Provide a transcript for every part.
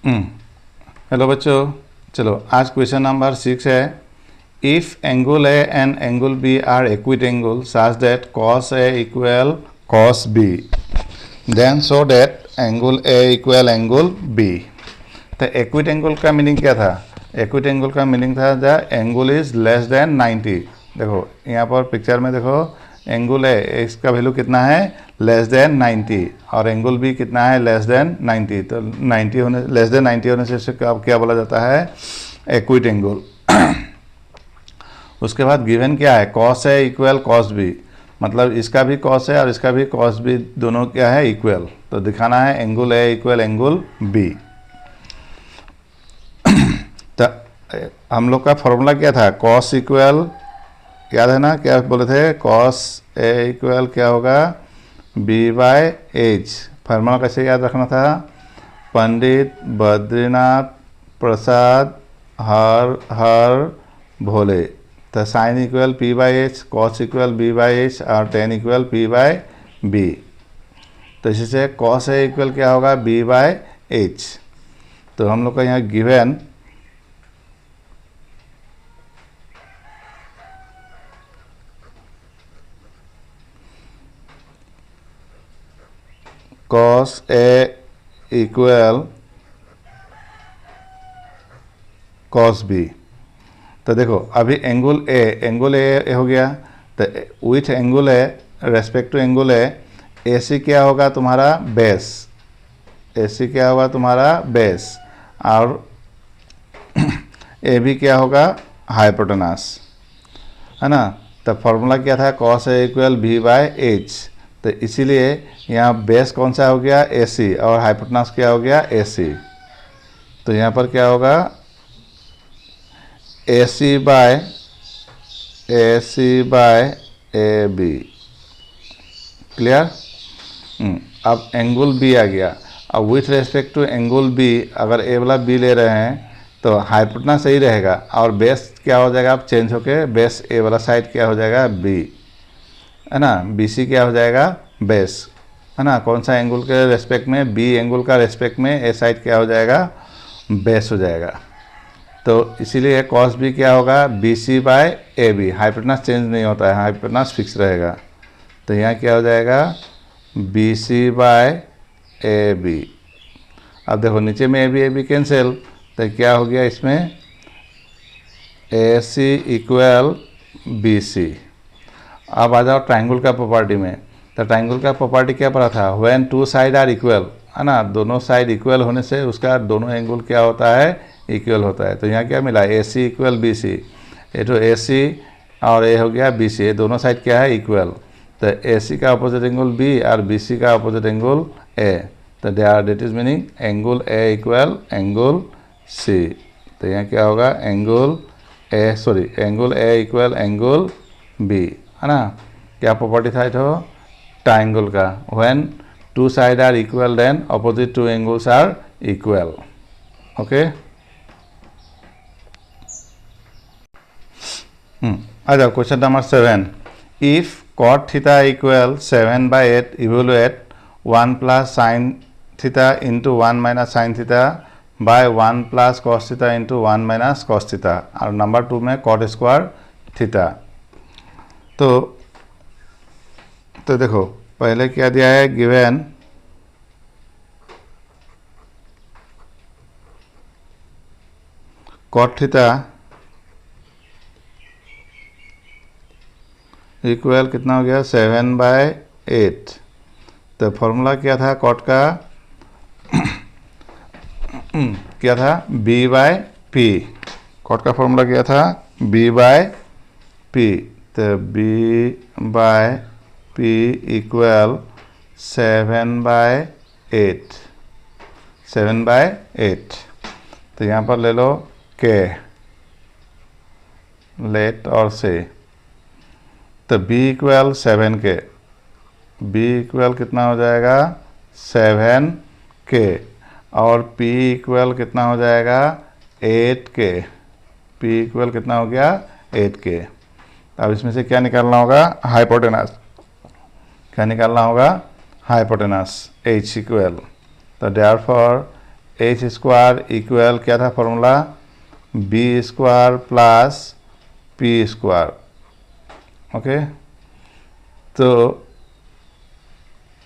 Hello बच्चों, चलो आज क्वेश्चन नंबर 6 है। If angle A and angle B are acute angle such that cos A equal cos B, then show that angle A equal angle B. तो acute angle का meaning क्या था? Acute angle का meaning था the angle is less than 90। देखो यहाँ पर picture में देखो, एंगल है इसका वैल्यू कितना है? लेस देन 90, और एंगल भी कितना है? Less than 90। तो 90 होने लेस देन 90 होने से क्या बोला जाता है? इक्विट एंगल। उसके बाद गिवन क्या है? कॉस है इक्वल कॉस बी, मतलब इसका भी कॉस है और इसका भी कॉस बी, दोनों क्या है? इक्वल। तो दिखाना है angle A equal angle B. तो हम लोग का फॉर्मूला क्या था? कॉस इक्वल, याद है ना क्या बोले थे? कॉस ए इक्वल क्या होगा? B by H. फार्मूला कैसे याद रखना था? पंडित बद्रीनाथ प्रसाद हर भोले। तो sine equal P by H, cos equal B by H और tan equal P by B. तो इसी से कॉस ए इक्वल क्या होगा? B by H. तो हम लोग का यहाँ given cos A equal cos B। तो देखो अभी एंगल ए हो गया, तो with angle A respect to angle A C क्या होगा तुम्हारा? बेस। ए सी क्या होगा तुम्हारा? बेस। और ए बी क्या होगा? हाइपोटेनस, है ना। तो फॉर्मूला क्या था? cos A equal B by H. तो इसीलिए यहाँ बेस कौन सा हो गया? ए सी, और हाइपोटेनस क्या हो गया? ए सी। तो यहाँ पर क्या होगा? A C by A B. Clear? अब एंगल बी आ गया। अब with respect to angle B, अगर ए वाला बी ले रहे हैं तो हाइपोटेनस सही रहेगा, और बेस क्या हो जाएगा? अब चेंज होके बेस ए वाला साइड क्या हो जाएगा? बी, है ना। बी सी क्या हो जाएगा? बेस, है ना। कौन सा एंगल के रेस्पेक्ट में? बी एंगल का रेस्पेक्ट में ए साइड क्या हो जाएगा? बेस हो जाएगा। तो इसीलिए कॉस बी क्या होगा? B C by A B. Hypotenuse change नहीं होता है, हाइपोटेनस फिक्स रहेगा। तो यहाँ क्या हो जाएगा? B C by A B. अब देखो नीचे में ए बी कैंसिल, तो क्या हो गया इसमें? ए सी इक्वल बी सी। अब आ जाओ ट्राइंगल का प्रॉपर्टी में। तो ट्राइंगल का प्रॉपर्टी क्या पड़ा था? When two side are equal, है ना। दोनों साइड इक्वल होने से उसका दोनों एंगल क्या होता है? इक्वल होता है। तो यहाँ क्या मिला? ए सी इक्वल बी सी। ये तो ए सी और ये हो गया बी सी, ये दोनों साइड क्या है? इक्वल। तो ए सी का अपोजिट एंगल बी और बी सी का अपोजिट एंगल ए। तो they are, that is meaning angle A equal angle C. तो यहाँ क्या होगा? Angle A equal angle B, है ना। क्या प्रॉपर्टी था तो ट्राइंगल का? When two side are equal then opposite two angles are equal. Okay, आ जाओ question number 7। If cot theta equal 7/8 evaluate 1 plus sine theta into 1 minus sine theta bye 1 plus cos theta into 1 minus cos theta, और number 2 में cot square theta. तो देखो पहले क्या दिया है? गिवन कॉट थीटा इक्वल कितना हो गया? 7/8। तो फॉर्मूला क्या था कॉट का? क्या था? B by P. कॉट का फॉर्मूला क्या था? B by P. तो बी बाय पी इक्वल 7/8। 7/8। तो यहाँ पर ले लो के, लेट और से। तो b equal 7k, b equal कितना हो जाएगा? 7k, और p इक्वल कितना हो जाएगा? 8k। p इक्वल कितना हो गया? 8k। अब इसमें से क्या निकालना होगा? हाइपोटेनस। क्या निकालना होगा? Hypotenuse h equal. तो देयरफॉर एच स्क्वायर इक्वल क्या था formula, B square plus P square. Okay, तो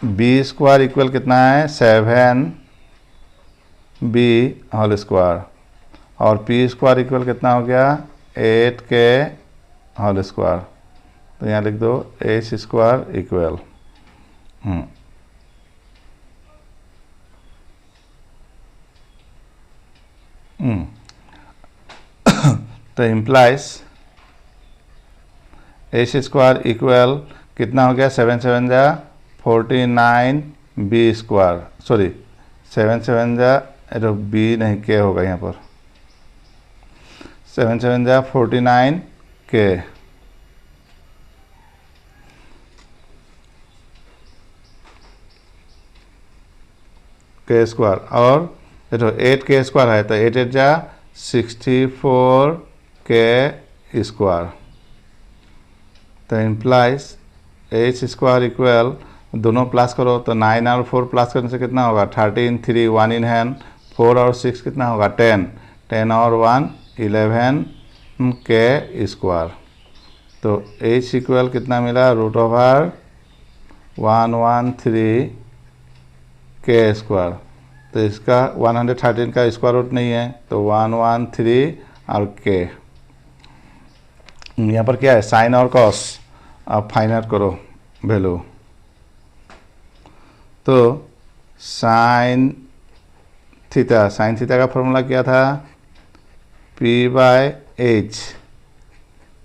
बी स्क्वायर इक्वल कितना है 7 बी होल स्क्वायर, और पी स्क्वायर इक्वल कितना हो गया 8 के होल स्क्वायर। तो यहाँ लिख दो एच स्क्वायर इक्वल तो इम्प्लाइज एच स्क्वायर इक्वल कितना हो गया 7 7 जा 49 बी स्क्वायर, सॉरी 7 7 जा तो बी नहीं के होगा यहाँ पर, 7 7 जा 49 के स्क्वायर, और देखो 8 के स्क्वायर है तो 8 8 जा 64 के स्क्वायर। तो इम्प्लाइज एच स्क्वायर इक्वल दोनों प्लस करो तो 9 और 4 प्लस करने से कितना होगा 13 3 1 इन हैंड, 4 और 6 कितना होगा 10 10 और 1 11 के स्क्वायर। तो एच इक्वल कितना मिला रूट ओवर 113 के स्क्वायर। तो इसका 113 का स्क्वायर रूट नहीं है तो 113 और के। यहाँ पर क्या है साइन और कॉस, आप फाइंड आउट करो वैल्यू। तो साइन थीटा का फॉर्मूला क्या था P बाय एच,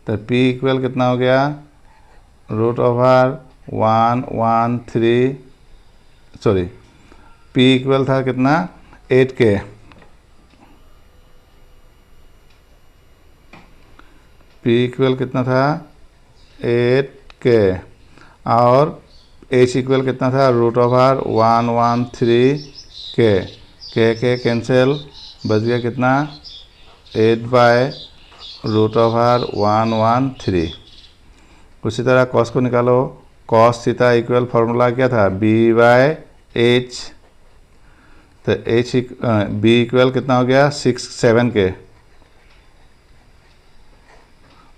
तो P इक्वल कितना हो गया root over 113, sorry P equal था कितना 8 के, P इक्वल कितना था 8 के, और H इक्वल कितना था रूट ओवर 113 के कैंसिल, बच गया कितना 8 बाय रूट ओवर 113। उसी तरह कॉस को निकालो, कॉस थीटा इक्वल फॉर्मूला क्या था B बाय एच, तो एच बी इक्वल कितना हो गया 6 7 के,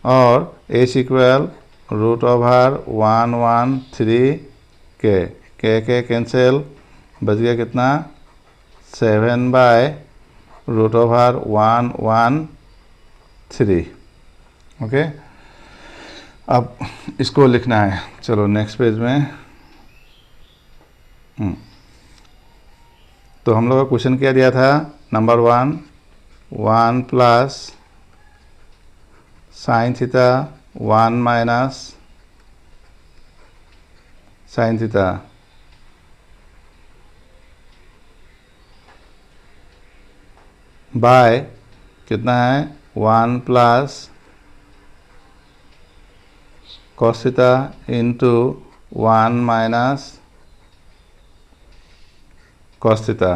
और एच इक्वल रूट ओवर 113 के कैंसिल, बच गया कितना 7 बाय रूट ओवर 113। ओके, अब इसको लिखना है। चलो नेक्स्ट पेज में। तो हम लोग का क्वेश्चन क्या दिया था number 1 plus sine theta 1 minus sine theta, by कितना है 1 plus cos theta into 1 minus cos theta.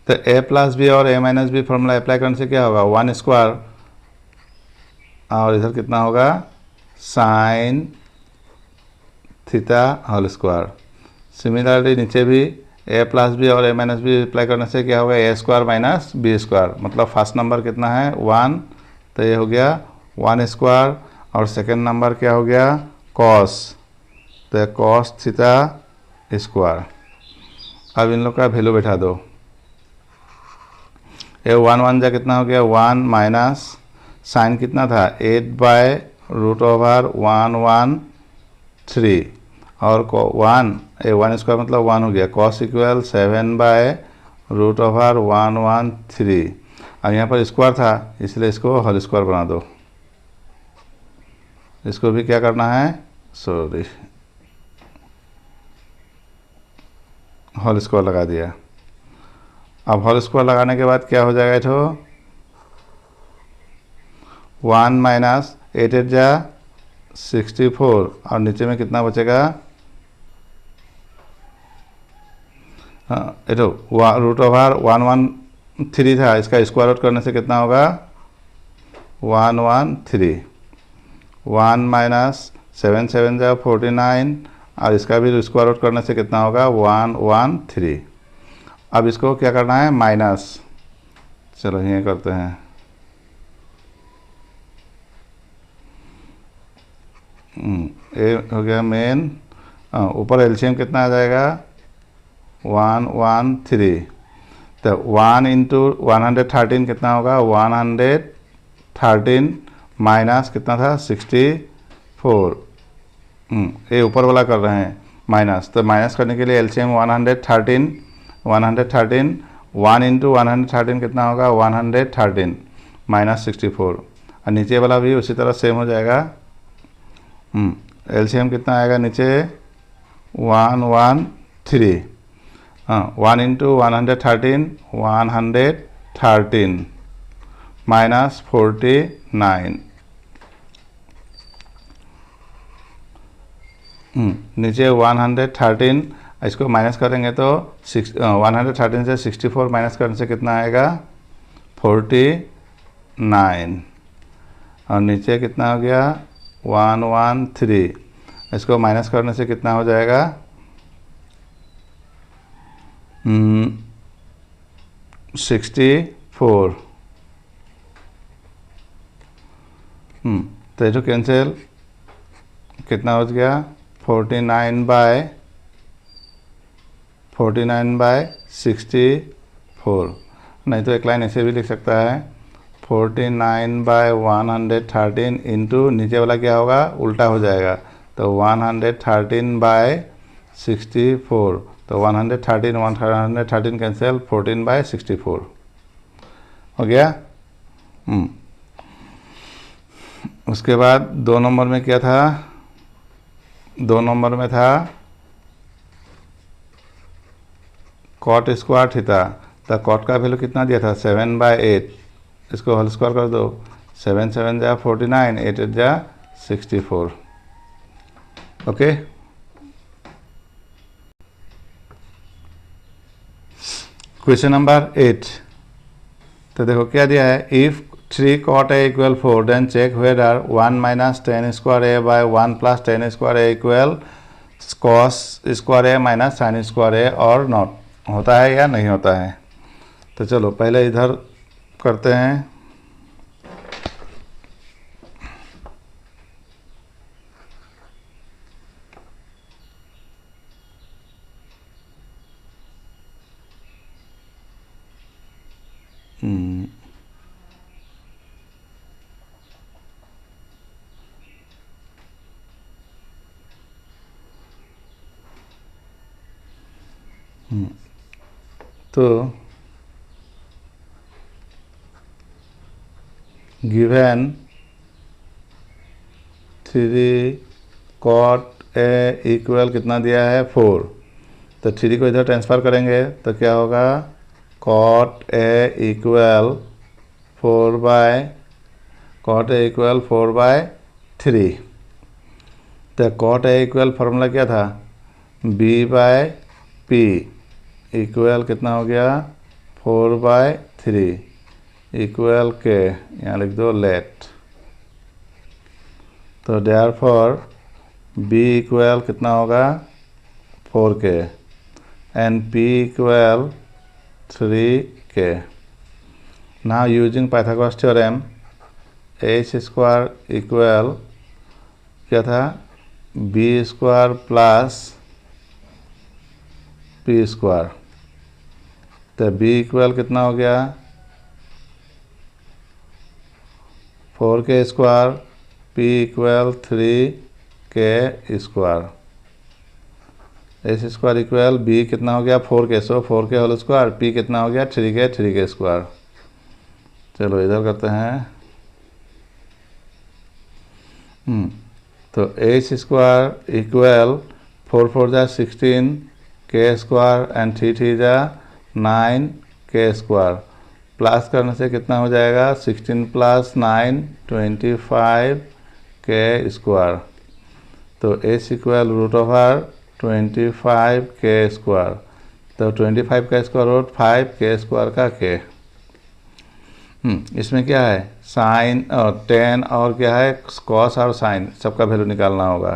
तो a प्लस बी और a minus B formula apply करने से क्या होगा 1 स्क्वायर, और इधर कितना होगा sine theta whole square. Similarly नीचे भी a प्लस बी और a माइनस बी अप्लाई करने से क्या होगा a square minus B square, मतलब फर्स्ट नंबर कितना है 1, तो ये हो गया 1 स्क्वायर, और सेकेंड नंबर क्या हो गया कॉस, तो कॉस थीटा स्क्वायर। अब इन लोग का वैल्यू बैठा दो, ये 1 1 जा कितना हो गया 1 माइनस साइन कितना था 8 बाय रूट ओवर 113, और 1 स्क्वायर मतलब 1 हो गया, cos equal 7 by root over 113, और यहाँ पर स्क्वायर था इसलिए इसको होल स्क्वायर बना दो। इसको भी क्या करना है सॉरी होल स्क्वायर लगा दिया। अब होल स्क्वायर लगाने के बाद क्या हो जाएगा तो 1 माइनस 8 8 जा 64, और नीचे में कितना बचेगा ये तो रूट ओवर 113 था, इसका स्क्वायर आउट करने से कितना होगा 113, 1 माइनस 7 7 जा 49, और इसका भी स्क्वायर आउट करने से कितना होगा 113। अब इसको क्या करना है, माइनस। चलो ये करते हैं। ये हो गया मेन। ऊपर एलसीएम कितना आ जाएगा, 113। तो 1 इंटू 113 कितना होगा, 113 माइनस कितना था, 64। ये ऊपर वाला कर रहे हैं माइनस, तो माइनस करने के लिए एलसीएम 113 1 इंटू 113 कितना होगा, 113 माइनस 64। और नीचे वाला भी उसी तरह सेम हो जाएगा। एलसीएम कितना आएगा नीचे, 113। 1 इंटू 113 113 माइनस 49। नीचे 113, इसको माइनस करेंगे तो 113 से 64 माइनस करने से कितना आएगा, 49। और नीचे कितना हो गया, 113, इसको माइनस करने से कितना हो जाएगा, 64। तो ये जो कैंसिल कितना हो गया, 49/64। नहीं तो एक लाइन ऐसे भी लिख सकता है, 49/113 इंटू नीचे वाला क्या होगा, उल्टा हो जाएगा, तो 113/64। तो 113 कैंसिल, 14/64 हो गया। उसके बाद 2 नंबर में क्या था, 2 नंबर में था कॉट स्क्वायर थीटा। तो कॉट का वैल्यू कितना दिया था, 7/8। इसको होल स्क्वायर कर दो, 7 7 जा 49, 8 8 जा 64। ओके। Question number 8। तो देखो क्या दिया है, if 3 cot a equal 4 then check whether 1 minus tan square a by 1 plus tan square a equal cos square a minus sin square a or not, होता है या नहीं होता है। तो चलो पहले इधर करते हैं। तो गिवन 3 cot a इक्वल कितना दिया है, 4। तो 3 को इधर ट्रांसफ़र करेंगे तो क्या होगा, cot a इक्वल 4/3। तो cot a इक्वल फॉर्मूला क्या था, b/p इक्वल कितना हो गया, 4/3 इक्वल के, यहाँ लिख दो लेट। तो देयरफॉर b इक्वल कितना होगा, 4k and p equal 3k। Now using Pythagoras theorem, h square equal क्या था, b square plus p square. तो b इक्वल कितना हो गया, 4k square, p equal 3k square. S square equal b कितना हो गया, 4k, सो 4k होल स्क्वायर, p कितना हो गया, 3k स्क्वायर। चलो इधर करते हैं। तो एच स्क्वायर इक्वल 4 4 जा 16 k स्क्वायर एंड 3 3 जा 9 k स्क्वायर। प्लस करने से कितना हो जाएगा, 16 + 9 25 k स्क्वायर। तो एच इक्वल √25 k स्क्वायर। तो 25 का स्क्वायर रूट 5 k स्क्वायर का k। इसमें क्या है, साइन और टेन और क्या है, कॉस और साइन, सबका वैल्यू निकालना होगा।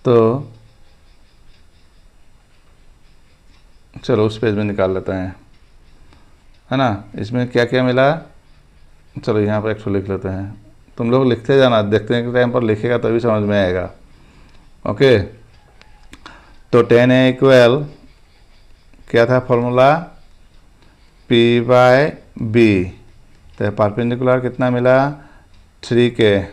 तो चलो उस पेज में निकाल लेते हैं, है ना। इसमें क्या क्या मिला, चलो यहाँ पर एक ठो लिख लेते हैं। तुम लोग लिखते जाना, देखते के टाइम पर लिखेगा तभी समझ में आएगा। ओके, तो 10A इक्वल क्या था फॉर्मूला, P/B। तो परपेंडिकुलर कितना मिला, 3K,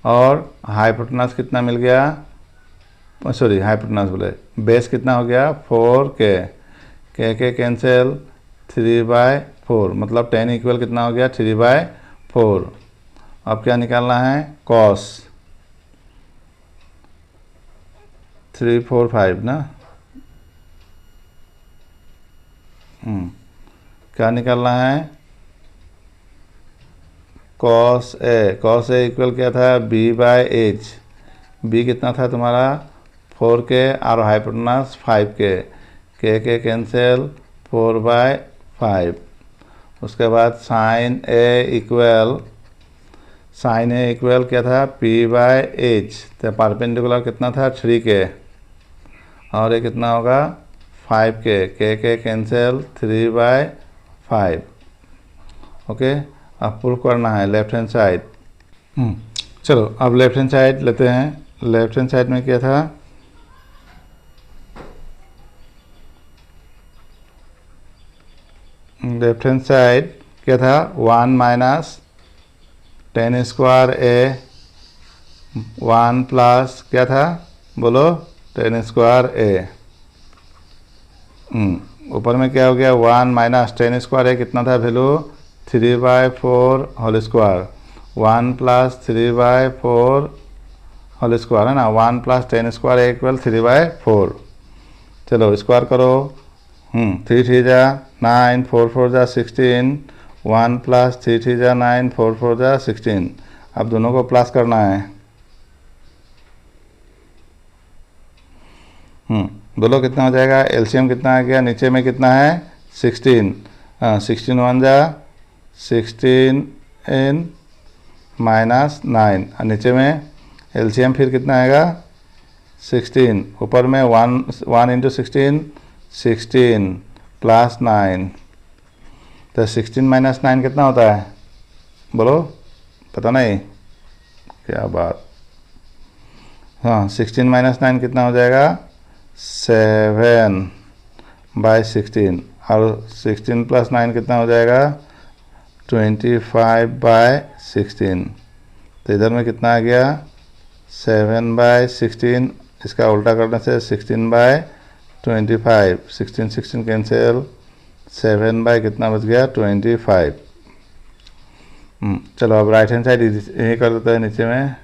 और हाइपोटेनस कितना मिल गया, सॉरी हाइपोटेनस बोले, बेस कितना हो गया 4K, के कैंसिल, 3/4, मतलब 10 इक्वल कितना हो गया 3/4। अब क्या निकालना है, कॉस 345 ना, क्या निकालना है, कॉस ए इक्वल क्या था, B/H। बी कितना था तुम्हारा 4K और हाइपोटेनस 5K, के कैंसिल 4/5। उसके बाद साइन ए इक्वल क्या था, P/H। तो परपेंडिकुलर कितना था 3K, और ये कितना होगा 5K, के कैंसिल 3/5। ओके, अब प्रूफ करना है लेफ्ट हैंड साइड। चलो अब लेफ्ट हैंड साइड लेते हैं। लेफ्ट हैंड साइड में क्या था, लेफ्ट हैंड साइड क्या था 1 माइनस 10 स्क्वायर ए, 1 प्लस क्या था बोलो 10 स्क्वायर ए। ऊपर में क्या हो गया 1 माइनस 10 स्क्वायर ए कितना था value 3/4 whole square, 1 plus 3/4 whole square, है ना। 1 प्लस 10 स्क्वायर ए इक्वल 3/4। चलो स्क्वायर करो, 3 3 जा 9, 4 4 जा 16, 1 प्लस 3 3 जा 9, 4 4 जा 16। अब दोनों को प्लस करना है। बोलो कितना हो जाएगा, एलसीएम कितना आ गया, नीचे में कितना है 16, 16 1 जा 16 इन माइनस 9, और नीचे में एलसीएम फिर कितना आएगा 16, ऊपर में 1 इंटू 16 16 प्लस 9, तो 16 माइनस 9 कितना होता है बोलो, पता नहीं क्या बात। 16 माइनस 9 कितना हो जाएगा 7/16, और 16 प्लस 9 कितना हो जाएगा 25/16। तो इधर में कितना आ गया 7/16, इसका उल्टा करने से 16/25, 16 16 कैंसिल, 7 कितना बच गया 25। चलो अब राइट हैंड साइड यही कर देते हैं नीचे में।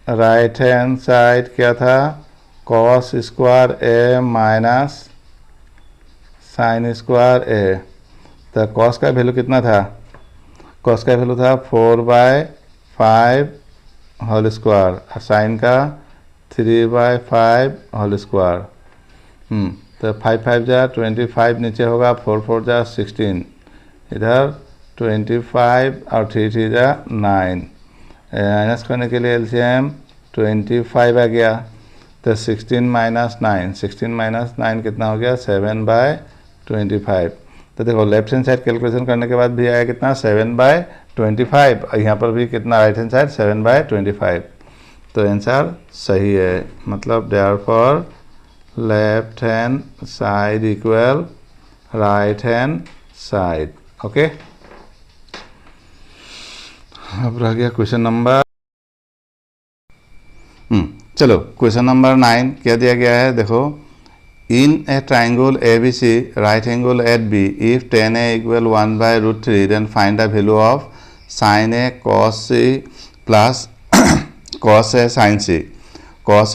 राइट हैंड साइड क्या था, कॉस स्क्वायर ए माइनस साइन स्क्वायर ए। तो कॉस का वैल्यू कितना था, कॉस का वैल्यू था 4/5 होल स्क्वायर, और साइन का 3/5 होल स्क्वायर। तो 5 5 जा 25, नीचे होगा 4 4 जा 16, इधर 25 और 3 3 जा 9, माइनस करने के लिए एलसीएम 25 आ गया। तो 16 माइनस 9, 16 माइनस 9 कितना हो गया 7/25। तो देखो लेफ्ट हैंड साइड कैलकुलेशन करने के बाद भी आया कितना 7/25, और यहाँ पर भी कितना राइट हैंड साइड 7/25। तो आंसर सही है, मतलब therefore left hand side equal right hand side. Okay, अब रह गया क्वेश्चन नंबर, चलो क्वेश्चन नंबर 9 क्या दिया गया है देखो, in a triangle ABC right angle at B, if 10A equal 1/√3 then find the value of sin A cos C plus cos A sin C, cos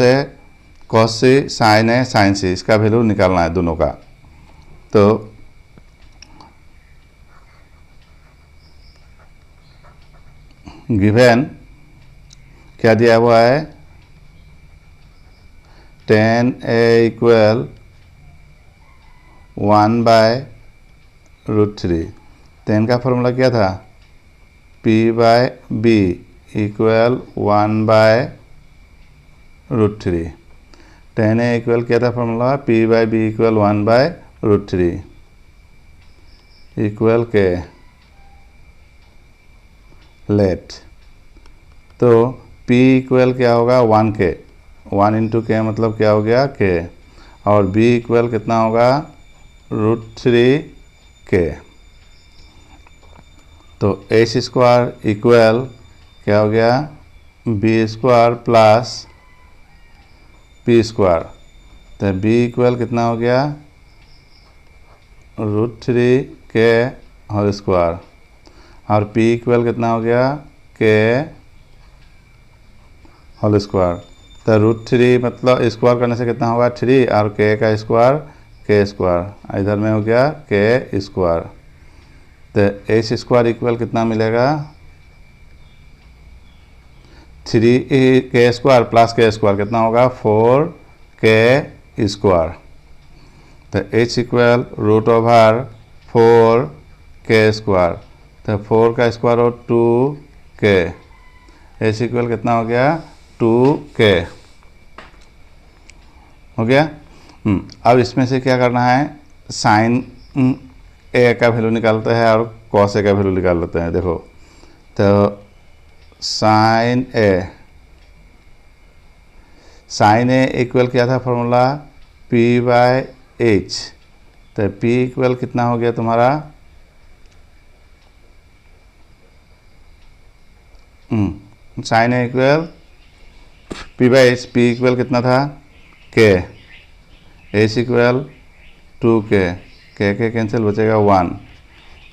C sin A sin C, इसका value निकालना है दोनों का। तो given क्या दिया हुआ है 10A इक्वल 1/√3। 10 का फॉर्मूला क्या था P/B equal 1/√3 √3। tan A equal क्या था फॉर्मूला, P/B इक्वल 1/√3 इक्वल के लेट। तो P इक्वल क्या होगा 1K, 1 इंटू के मतलब क्या हो गया K, और B इक्वल कितना होगा √3K। तो h² इक्वल क्या हो गया B² प्लस P²। तो B इक्वल कितना हो गया √3K होल स्क्वायर, और P इक्वल कितना हो गया K होल स्क्वायर। तो √3 मतलब स्क्वायर करने से कितना होगा 3, और K का स्क्वायर K², इधर में हो गया K²। तो h² इक्वल कितना मिलेगा 3K² प्लस K² कितना होगा 4K²। तो h इक्वल √4K²। तो 4 का स्क्वायर हो 2K, h इक्वल कितना हो गया 2K हो गया। अब इसमें से क्या करना है, साइन A का वैल्यू निकालते हैं और कॉस A का वैल्यू निकाल लेते हैं। देखो तो साइन A इक्वल क्या था फॉर्मूला P/H। तो P इक्वल कितना हो गया तुम्हारा sine A equal P/H। P equal कितना था K, H equal 2K, K cancel बचेगा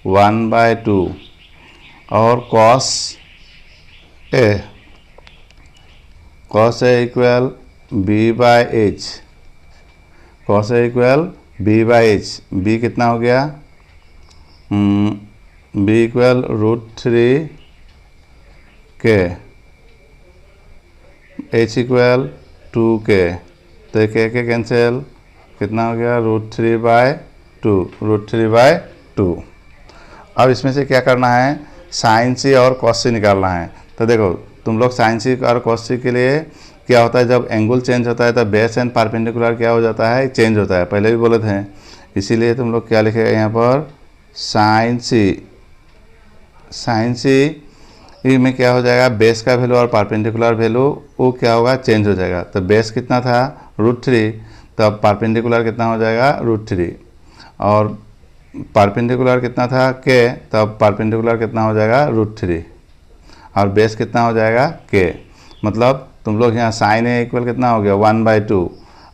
1/2, और cos A equal B/H, cos A equal B/H। B कितना हो गया B equal √3K, H equal 2K। तो K कैंसिल कितना हो गया √3/2। अब इसमें से क्या करना है, साइन C और cos C निकालना है। तो देखो तुम लोग साइन C और cos C के लिए क्या होता है, जब एंगल चेंज होता है तो बेस एंड परपेंडिकुलर क्या हो जाता है, चेंज होता है, पहले भी बोले थे। इसीलिए तुम लोग क्या लिखेगा यहाँ पर साइन C में क्या हो जाएगा, बेस का वैल्यू और परपेंडिकुलर वैल्यू वो क्या होगा चेंज हो जाएगा। तो बेस कितना था √3, तो अब परपेंडिकुलर कितना हो जाएगा √3, और परपेंडिकुलर कितना था K, तो अब परपेंडिकुलर कितना हो जाएगा √3, और बेस कितना हो जाएगा K। मतलब तुम लोग यहाँ साइन A इक्वल कितना हो गया 1/2,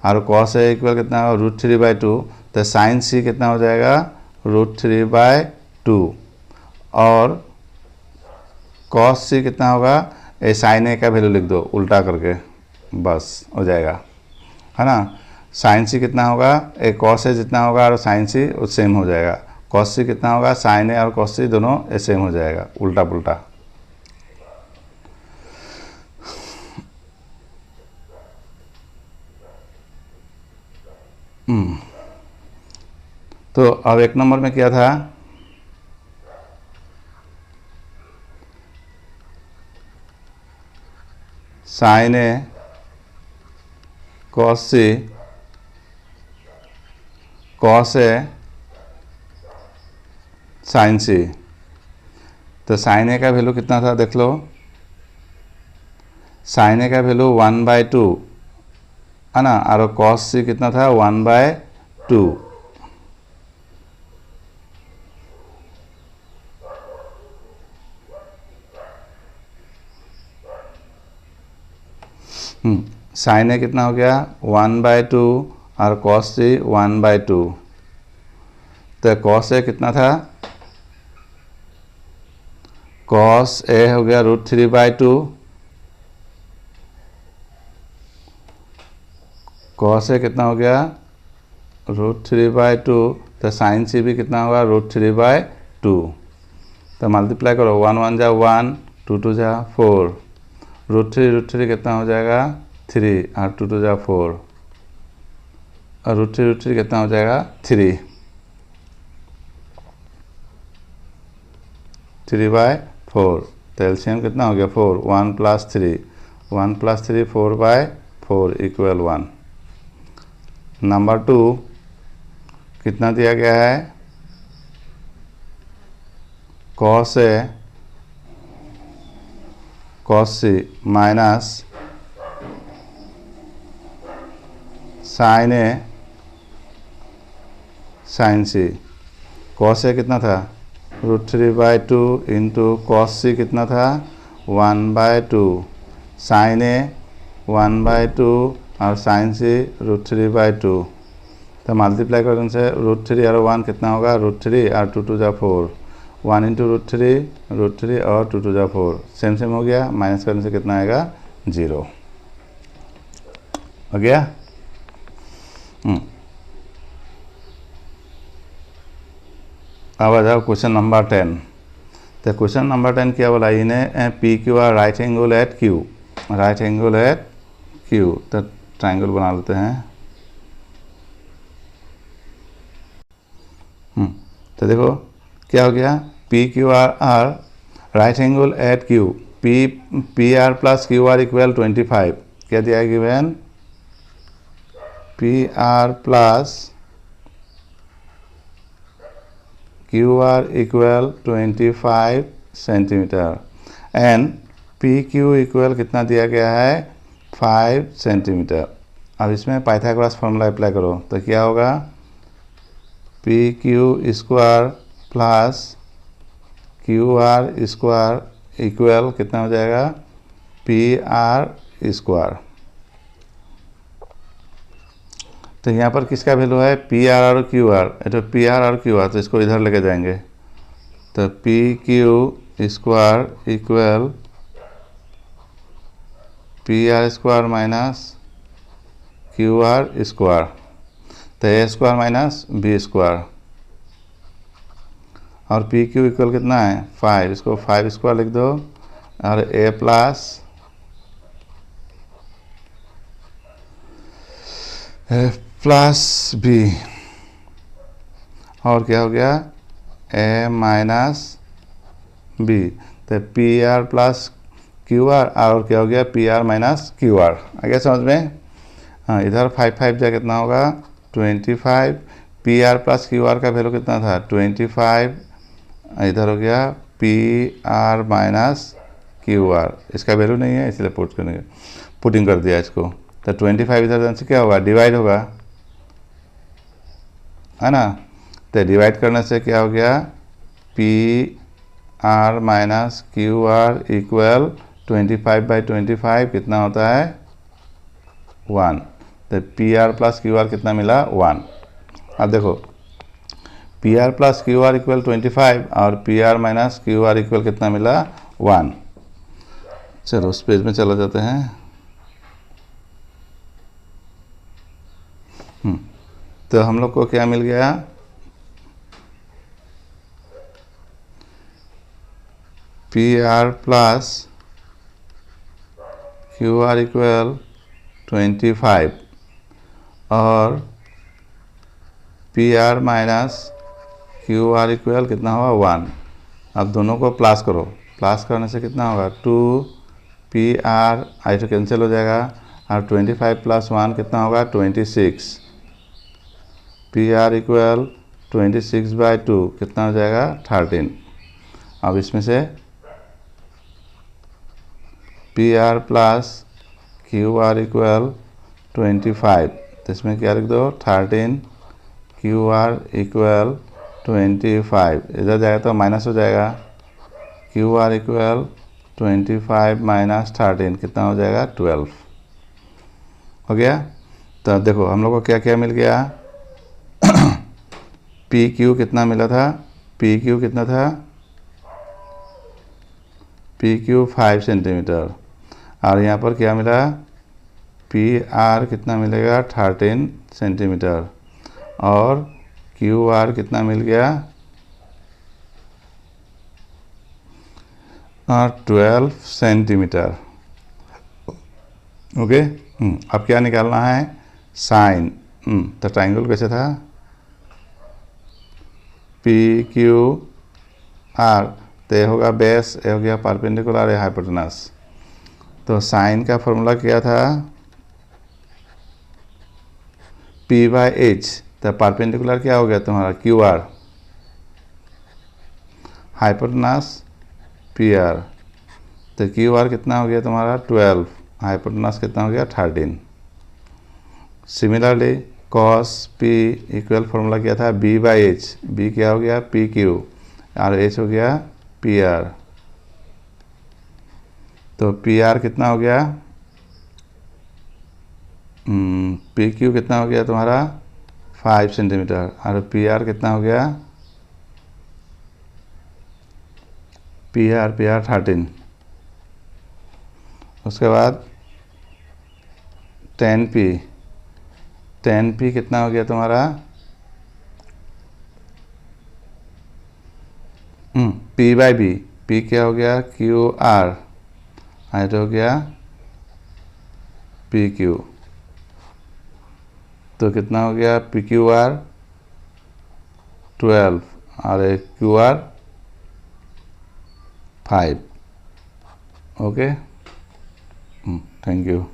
और cos A इक्वल कितना होगा √3/2। तो साइन C कितना हो जाएगा √3/2, और cos C कितना होगा, ए साइन A का वैल्यू लिख दो उल्टा करके, बस हो जाएगा, है ना। साइन C कितना होगा, ए cos A जितना होगा और साइन C वो सेम हो जाएगा। cos C कितना होगा, साइन A और cos C दोनों सेम हो जाएगा, उल्टा पुल्टा। तो अब एक नंबर में क्या था, sine A cos C, cos A साइन C। तो साइन A का वैल्यू कितना था देख लो, साइन A का वैल्यू 1/2 है ना, और cos C कितना था 1/2। साइन A कितना हो गया 1/2, और cos C 1/2। तो cos A कितना था, cos A हो गया √3/2, cos A कितना हो गया √3/2। तो साइन C भी कितना होगा √3/2। तो मल्टीप्लाई करो, 1 1 जा 1, 2 2 जा 4, √3 कितना हो जाएगा 3, और 2 2 जा 4, और √3 कितना हो जाएगा 3, 3/4। तो एलसीएम कितना हो गया 4, 1 + 3, 1 + 3 4/4, 4 इक्वल 1। नंबर 2 कितना दिया गया है, cos A cos C minus sin A sin C। cos A कितना था, √3/2 इंटू cos C कितना था, 1/2, sin A 1/2 और sin C √3/2। तो मल्टीप्लाई करने से √3 और 1 कितना होगा, √3 और 2 2 जा 4, 1 इंटू √3 और 2 2 जा 4, सेम सेम हो गया। माइनस करने से कितना आएगा, 0 हो गया। अब आ जाओ क्वेश्चन नंबर 10। तो क्वेश्चन नंबर 10 क्या बोला, इन्हें P Q R right angle at Q, right angle at Q. तो ट्राइंगल बना लेते हैं। तो देखो क्या हो गया, P Q R right angle at Q, P R plus Q R equal 25। क्या दिया है given, P R plus Q R equal 25 centimetre and P Q equal कितना दिया गया है, 5 सेंटीमीटर। अब इसमें पाइथागोरस फॉर्मूला अप्लाई करो तो क्या होगा, P Q square plus Q are square equal कितना हो जाएगा, पी आर स्क्वायर। तो यहाँ पर किसका वैल्यू है, पी आर और क्यू आर, तो पी आर और क्यू आर, तो इसको इधर लेके जाएंगे। तो P Q square equal P R square minus Q are square, तो ए स्क्वायर माइनस बी स्क्वायर, और पी क्यू इक्वल कितना है, 5, इसको 5 स्क्वायर लिख दो, और ए प्लस बी, और क्या हो गया, ए माइनस बी। तो P R plus Q R, और क्या हो गया, P R minus Q R. आ गया समझ में। हाँ, इधर 5 5 जा कितना होगा, 25। P R plus Q are का वैल्यू कितना था, 25। इधर हो गया P R minus Q are, इसका वैल्यू नहीं है इसलिए पुटिंग कर दिया इसको। तो 25 इधर जाने से क्या होगा, डिवाइड होगा, है ना। तो डिवाइड करने से क्या हो गया, P R minus Q R equal 25/25 कितना होता है, 1। तो P R plus Q are कितना मिला, 1। अब देखो P R plus Q R equal 25 और P R minus Q R equal कितना मिला, 1। चलो उस पेज में चला जाते हैं। तो हम लोग को क्या मिल गया, P R plus Q R equal 25 और P R minus Q R equal कितना होगा, 1। अब दोनों को प्लस करो, प्लस करने से कितना होगा, 2 पी आर, आई तो कैंसिल हो जाएगा, और 25 प्लस 1 कितना होगा, 26। पी आर इक्वल 26/2 कितना हो जाएगा, 13। अब इसमें से P R plus Q R equal 25, तो इसमें क्या लिख दो, 13 क्यू आर इक्वल 25, इधर जाएगा तो माइनस हो जाएगा, क्यू आर इक्वल 25 माइनस 13 कितना हो जाएगा, 12 हो गया। तो देखो हम लोग को क्या क्या मिल गया, पी क्यू कितना मिला था, पी क्यू कितना था, पी क्यू 5 सेंटीमीटर, और यहाँ पर क्या मिला, पी आर कितना मिलेगा, 13 सेंटीमीटर, और क्यू आर कितना मिल गया, 12 सेंटीमीटर। ओके। अब क्या निकालना है, साइन। तो ट्राइंगल कैसे था, पी क्यू आर, तो ये होगा बेस, ये हो गया परपेंडिकुलर, ये हाइपोटेनस। तो साइन का फॉर्मूला क्या था, पी बाई एच, तो परपेंडिकुलर क्या हो गया तुम्हारा Q R, hypotenuse P R, तो क्यू आर कितना हो गया तुम्हारा 12, हाइपोटेनस कितना हो गया 13। Similarly cos P equal formula क्या था बी बाई एच, बी क्या हो गया पी क्यू और एच हो गया पी आर, तो पी आर कितना हो गया, पी क्यू कितना हो गया तुम्हारा 5 सेंटीमीटर और पी आर कितना हो गया पी आर 13। उसके बाद 10p, 10p कितना हो गया तुम्हारा p बाई बी, p क्या हो गया क्यू आर, हाइट हो गया पी क्यू, तो कितना हो गया पी क्यू आर 12 और Q R 5। Okay, thank you.